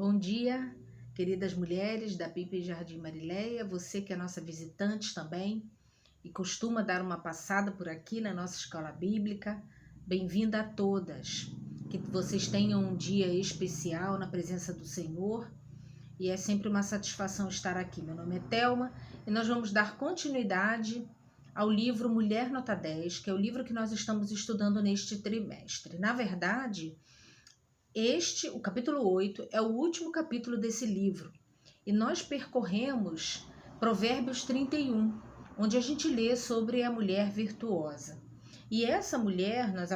Bom dia, queridas mulheres da Pipe Jardim Marileia, você que é nossa visitante também e costuma dar uma passada por aqui na nossa escola bíblica, bem-vinda a todas. Que vocês tenham um dia especial na presença do Senhor e é sempre uma satisfação estar aqui. Meu nome é Thelma e nós vamos dar continuidade ao livro Mulher Nota 10, que é o livro que nós estamos estudando neste trimestre. Na verdade, o capítulo 8, é o último capítulo desse livro. E nós percorremos Provérbios 31, onde a gente lê sobre a mulher virtuosa. E essa mulher, nós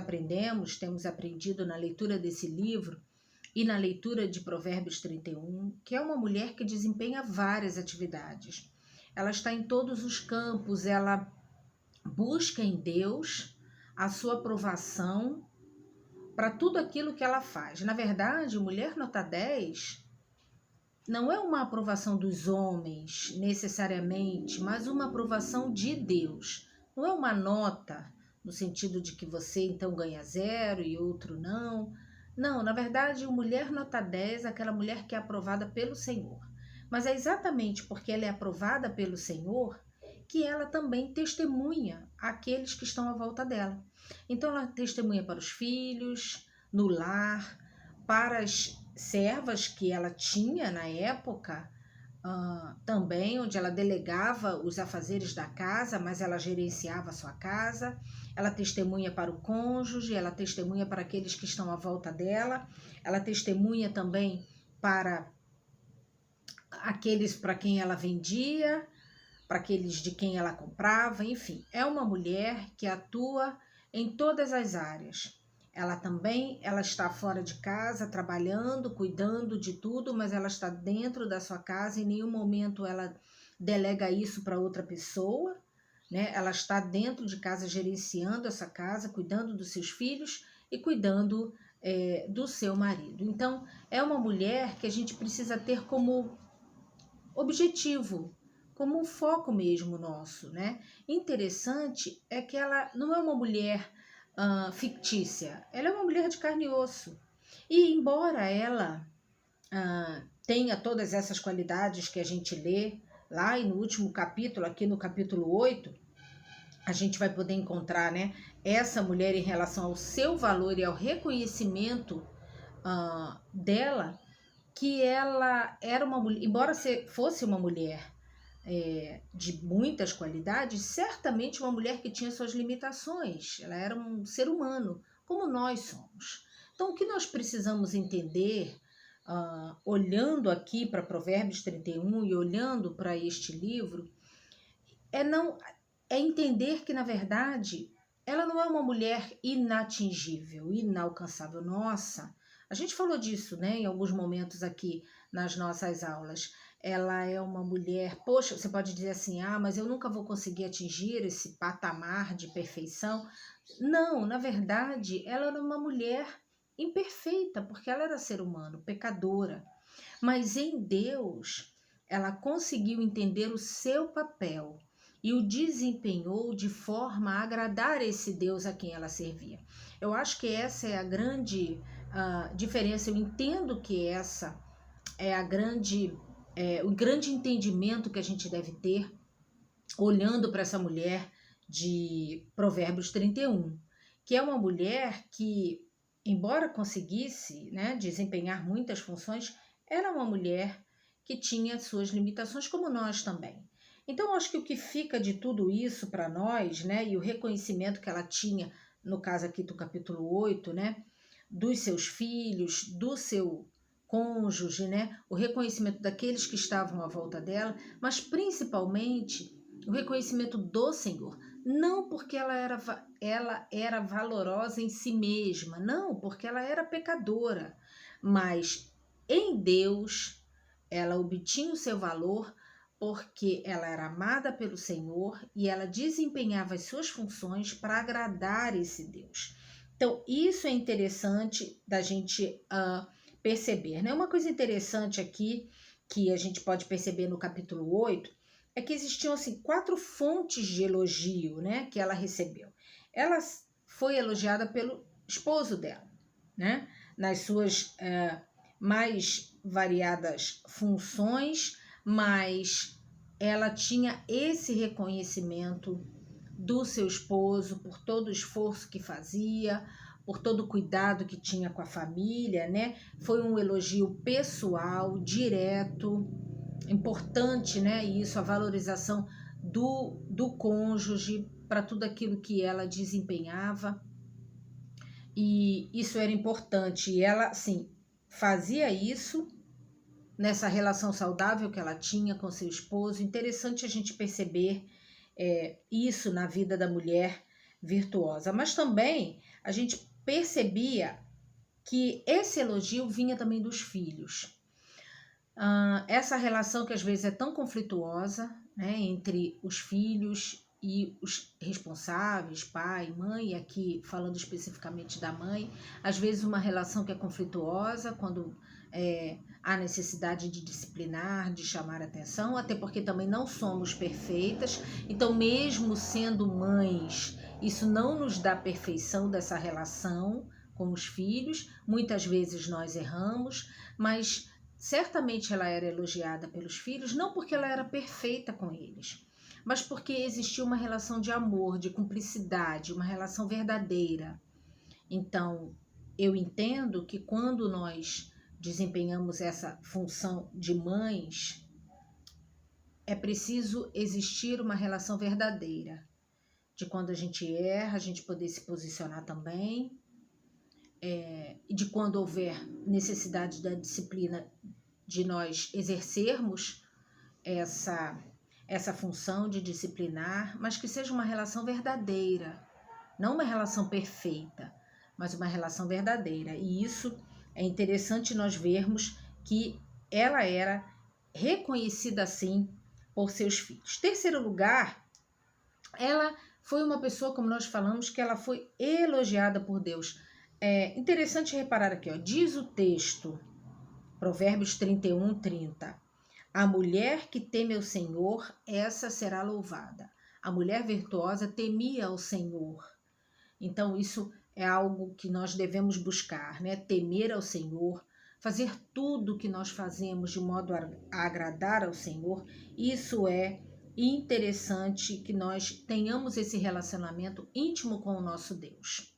temos aprendido na leitura desse livro e na leitura de Provérbios 31, que é uma mulher que desempenha várias atividades. Ela está em todos os campos, ela busca em Deus a sua aprovação para tudo aquilo que ela faz. Na verdade, Mulher Nota 10 não é uma aprovação dos homens, necessariamente, mas uma aprovação de Deus. Não é uma nota, no sentido de que você então ganha 0 e outro não. Não, na verdade, Mulher Nota 10 é aquela mulher que é aprovada pelo Senhor. Mas é exatamente porque ela é aprovada pelo Senhor que ela também testemunha aqueles que estão à volta dela. Então ela testemunha para os filhos, no lar, para as servas que ela tinha na época, também, onde ela delegava os afazeres da casa, mas ela gerenciava a sua casa. Ela testemunha para o cônjuge, ela testemunha para aqueles que estão à volta dela, ela testemunha também para aqueles para quem ela vendia, para aqueles de quem ela comprava, enfim. É uma mulher que atua em todas as áreas. Ela está fora de casa, trabalhando, cuidando de tudo, mas ela está dentro da sua casa, em nenhum momento ela delega isso para outra pessoa, né? Ela está dentro de casa, gerenciando essa casa, cuidando dos seus filhos e cuidando do seu marido. Então, é uma mulher que a gente precisa ter como objetivo, como um foco mesmo nosso, né? Interessante é que ela não é uma mulher fictícia, ela é uma mulher de carne e osso. E embora ela tenha todas essas qualidades que a gente lê lá e no último capítulo, aqui no capítulo 8, a gente vai poder encontrar, né, essa mulher em relação ao seu valor e ao reconhecimento dela, que ela era uma mulher, embora fosse uma mulher de muitas qualidades, certamente uma mulher que tinha suas limitações. Ela era um ser humano, como nós somos. Então, o que nós precisamos entender, olhando aqui para Provérbios 31 e olhando para este livro, é entender que, na verdade, ela não é uma mulher inatingível, inalcançável. Nossa, a gente falou disso, né, em alguns momentos aqui nas nossas aulas. Ela é uma mulher, poxa, você pode dizer assim, mas eu nunca vou conseguir atingir esse patamar de perfeição. Não, na verdade, ela era uma mulher imperfeita, porque ela era ser humano, pecadora. Mas em Deus, ela conseguiu entender o seu papel e o desempenhou de forma a agradar esse Deus a quem ela servia. Eu acho que essa é a grande diferença. Eu entendo que essa é o grande entendimento que a gente deve ter olhando para essa mulher de Provérbios 31, que é uma mulher que, embora conseguisse, né, desempenhar muitas funções, era uma mulher que tinha suas limitações, como nós também. Então, acho que o que fica de tudo isso para nós, né, e o reconhecimento que ela tinha, no caso aqui do capítulo 8, né, dos seus filhos, do seu cônjuge, né, o reconhecimento daqueles que estavam à volta dela, mas principalmente o reconhecimento do Senhor. Não porque ela era valorosa em si mesma, não, porque ela era pecadora, mas em Deus ela obtinha o seu valor porque ela era amada pelo Senhor e ela desempenhava as suas funções para agradar esse Deus. Então, isso é interessante da gente perceber, né? Uma coisa interessante aqui que a gente pode perceber no capítulo 8 é que existiam assim 4 fontes de elogio, né, que ela recebeu. Ela foi elogiada pelo esposo dela, né, nas suas mais variadas funções, mas ela tinha esse reconhecimento do seu esposo por todo o esforço que fazia, por todo o cuidado que tinha com a família, né? Foi um elogio pessoal, direto, importante, né? Isso, a valorização do cônjuge para tudo aquilo que ela desempenhava. E isso era importante. E ela, sim, fazia isso nessa relação saudável que ela tinha com seu esposo. Interessante a gente perceber isso na vida da mulher virtuosa. Mas também a gente percebia que esse elogio vinha também dos filhos. Essa relação que às vezes é tão conflituosa, né, entre os filhos e os responsáveis, pai, mãe, e aqui falando especificamente da mãe, às vezes uma relação que é conflituosa quando há necessidade de disciplinar, de chamar atenção, até porque também não somos perfeitas, então mesmo sendo mães, isso não nos dá perfeição dessa relação com os filhos, muitas vezes nós erramos, mas certamente ela era elogiada pelos filhos, não porque ela era perfeita com eles, mas porque existia uma relação de amor, de cumplicidade, uma relação verdadeira. Então, eu entendo que quando nós desempenhamos essa função de mães, é preciso existir uma relação verdadeira, de quando a gente erra, a gente poder se posicionar também, e de quando houver necessidade da disciplina, de nós exercermos essa função de disciplinar, mas que seja uma relação verdadeira, não uma relação perfeita, mas uma relação verdadeira. E isso é interessante nós vermos que ela era reconhecida assim por seus filhos. Terceiro lugar, ela foi uma pessoa, como nós falamos, que ela foi elogiada por Deus. É interessante reparar aqui, ó, diz o texto, Provérbios 31:30. A mulher que teme ao Senhor, essa será louvada. A mulher virtuosa temia ao Senhor. Então, isso é algo que nós devemos buscar, né? Temer ao Senhor, fazer tudo que nós fazemos de modo a agradar ao Senhor. Isso é interessante que nós tenhamos esse relacionamento íntimo com o nosso Deus,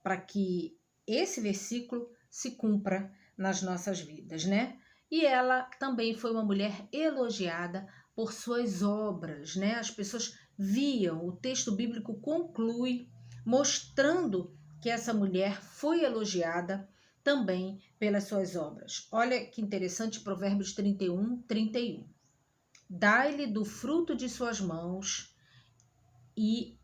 para que esse versículo se cumpra nas nossas vidas, né? E ela também foi uma mulher elogiada por suas obras, né? As pessoas viam, o texto bíblico conclui mostrando que essa mulher foi elogiada também pelas suas obras. Olha que interessante, Provérbios 31:31. Dai-lhe do fruto de suas mãos e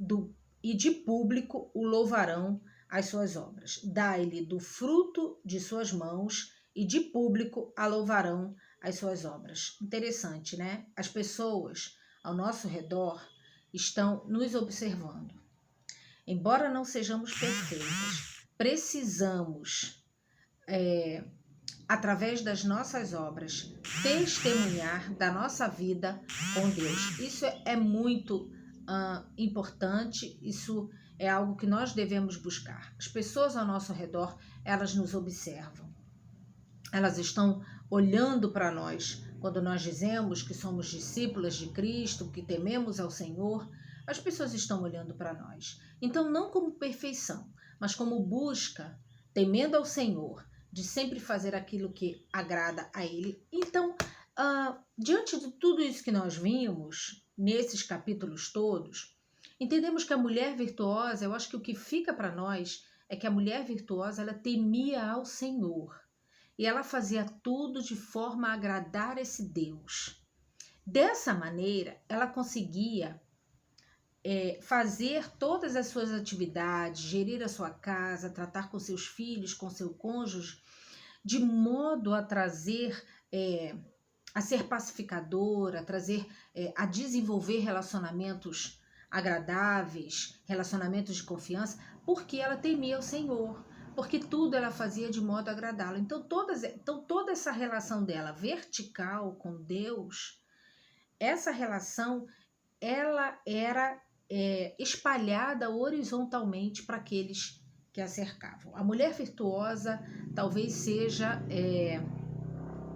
de público o louvarão as suas obras. Dai-lhe do fruto de suas mãos e de público a louvarão as suas obras. Interessante, né? As pessoas ao nosso redor estão nos observando. Embora não sejamos perfeitas, precisamos, através das nossas obras, testemunhar da nossa vida com Deus. Isso é muito importante, isso é algo que nós devemos buscar. As pessoas ao nosso redor, elas nos observam. Elas estão olhando para nós. Quando nós dizemos que somos discípulas de Cristo, que tememos ao Senhor, as pessoas estão olhando para nós. Então, não como perfeição, mas como busca, temendo ao Senhor, de sempre fazer aquilo que agrada a Ele. Então, diante de tudo isso que nós vimos, nesses capítulos todos, entendemos que a mulher virtuosa, eu acho que o que fica para nós é que a mulher virtuosa, ela temia ao Senhor. E ela fazia tudo de forma a agradar esse Deus. Dessa maneira, ela conseguia fazer todas as suas atividades, gerir a sua casa, tratar com seus filhos, com seu cônjuge, de modo a trazer, a ser pacificadora, a desenvolver relacionamentos agradáveis, relacionamentos de confiança, porque ela temia o Senhor, porque tudo ela fazia de modo a agradá-lo. Então, toda essa relação dela vertical com Deus, essa relação, ela era espalhada horizontalmente para aqueles que a cercavam. A mulher virtuosa talvez seja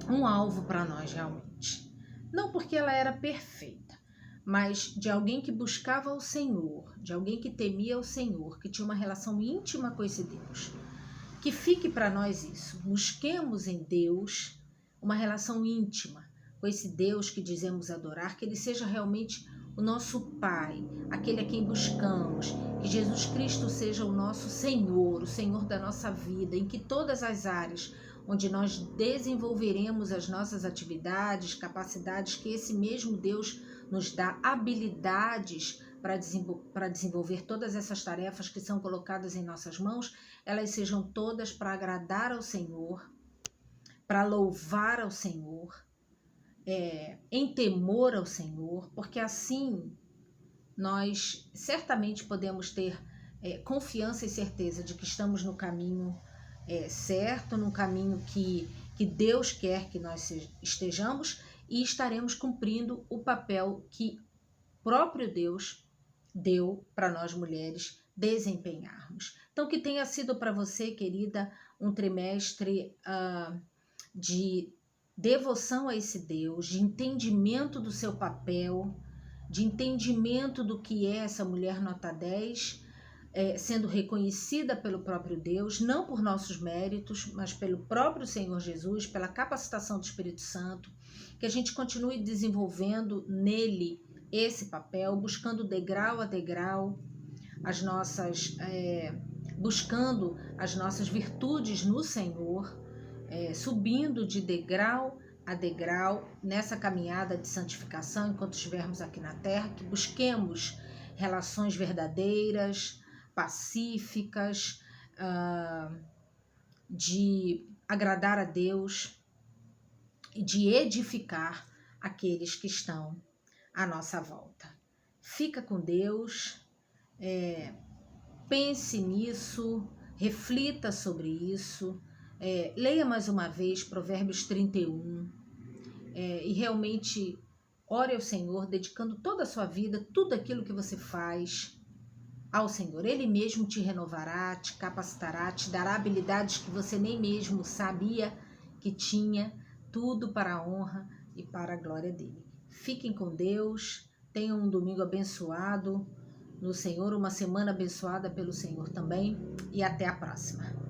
um alvo para nós realmente. Não porque ela era perfeita, mas de alguém que buscava o Senhor, de alguém que temia o Senhor, que tinha uma relação íntima com esse Deus. Que fique para nós isso. Busquemos em Deus uma relação íntima com esse Deus que dizemos adorar, que ele seja realmente o nosso Pai, aquele a quem buscamos, que Jesus Cristo seja o nosso Senhor, o Senhor da nossa vida, em que todas as áreas onde nós desenvolveremos as nossas atividades, capacidades, que esse mesmo Deus nos dá habilidades para desenvolver todas essas tarefas que são colocadas em nossas mãos, elas sejam todas para agradar ao Senhor, para louvar ao Senhor, em temor ao Senhor, porque assim nós certamente podemos ter confiança e certeza de que estamos no caminho certo, no caminho que Deus quer que nós estejamos, e estaremos cumprindo o papel que próprio Deus deu para nós mulheres desempenharmos. Então, que tenha sido para você, querida, um trimestre de devoção a esse Deus, de entendimento do seu papel, de entendimento do que é essa mulher nota 10, sendo reconhecida pelo próprio Deus, não por nossos méritos, mas pelo próprio Senhor Jesus, pela capacitação do Espírito Santo, que a gente continue desenvolvendo nele esse papel, buscando degrau a degrau buscando as nossas virtudes no Senhor, subindo de degrau a degrau nessa caminhada de santificação enquanto estivermos aqui na terra, que busquemos relações verdadeiras, pacíficas, de agradar a Deus e de edificar aqueles que estão à nossa volta. Fica com Deus, pense nisso, reflita sobre isso, leia mais uma vez Provérbios 31, e realmente ore ao Senhor, dedicando toda a sua vida, tudo aquilo que você faz ao Senhor. Ele mesmo te renovará, te capacitará, te dará habilidades que você nem mesmo sabia que tinha, tudo para a honra e para a glória dele. Fiquem com Deus, tenham um domingo abençoado no Senhor, uma semana abençoada pelo Senhor também, e até a próxima.